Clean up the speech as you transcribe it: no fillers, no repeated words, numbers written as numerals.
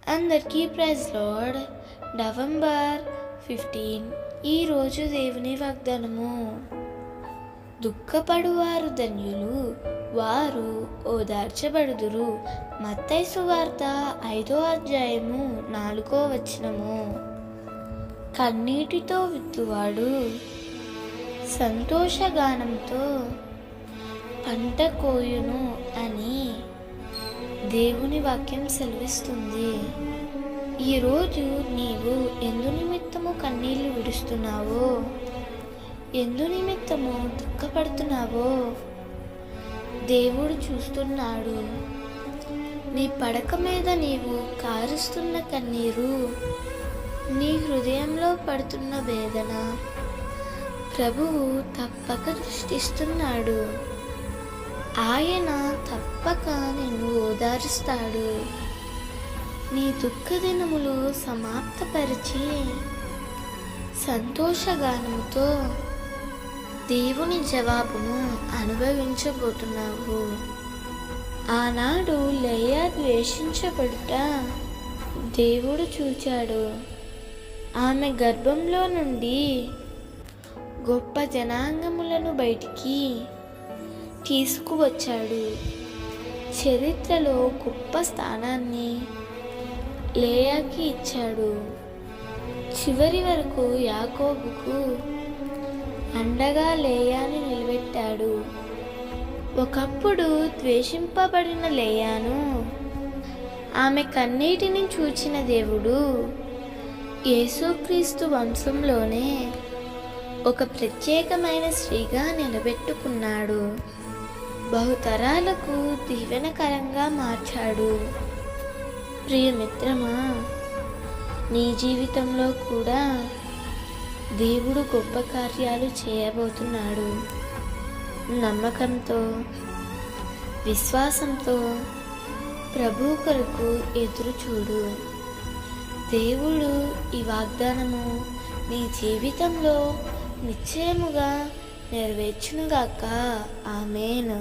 అందరికీ praise lord. November 15 ఈరోజు దేవుని వాగ్దానము. దుఃఖపడువారు ధన్యులు, వారు ఓదార్చబడుదురు. మత్తయి సువార్త 5వ అధ్యాయము 4వ వచనము. కన్నీటితో విత్తువాడు సంతోషగానంతో పంట కోయును అని దేవుని వాక్యం సెలవిస్తుంది. ఈరోజు నీవు ఎందు నిమిత్తము కన్నీళ్లు విడుస్తున్నావో, ఎందు నిమిత్తము దుఃఖపడుతున్నావో దేవుడు చూస్తున్నాడు. నీ పడక మీద నీవు కారుస్తున్న కన్నీరు, నీ హృదయంలో పడుతున్న వేదన ప్రభువు తప్పక దృష్టిస్తున్నాడు. ఆయన తప్పక నిన్ను ఓదారుస్తాడు. నీ దుఃఖ దినములు సమాప్తపరిచి సంతోషగానముతో దేవుని జవాబును అనుభవించబోతున్నావు. ఆనాడు లేయా ద్వేషించబడుట దేవుడు చూచాడు. ఆమె గర్భంలో నుండి గొప్ప జనాంగములను బయటికి తీసుకువచ్చాడు. చరిత్రలో గొప్ప స్థానాన్ని లేయాకి ఇచ్చాడు. చివరి వరకు యాకోబుకు అండగా లేయాని నిలబెట్టాడు. ఒకప్పుడు ద్వేషింపబడిన లేయాను ఆమె కన్నీటిని చూచిన దేవుడు యేసుక్రీస్తు వంశంలోనే ఒక ప్రత్యేకమైన స్త్రీగా నిలబెట్టుకున్నాడు. బహుతరాలకు దీవెనకరంగా మార్చాడు. ప్రియమిత్రమా, నీ జీవితంలో కూడా దేవుడు గొప్ప కార్యాలు చేయబోతున్నాడు. నమ్మకంతో, విశ్వాసంతో ప్రభు కొరకు ఎదురు చూడు. దేవుడు ఈ వాగ్దానము నీ జీవితంలో నిశ్చయముగా నెరవేర్చునుగాక. ఆమేన్.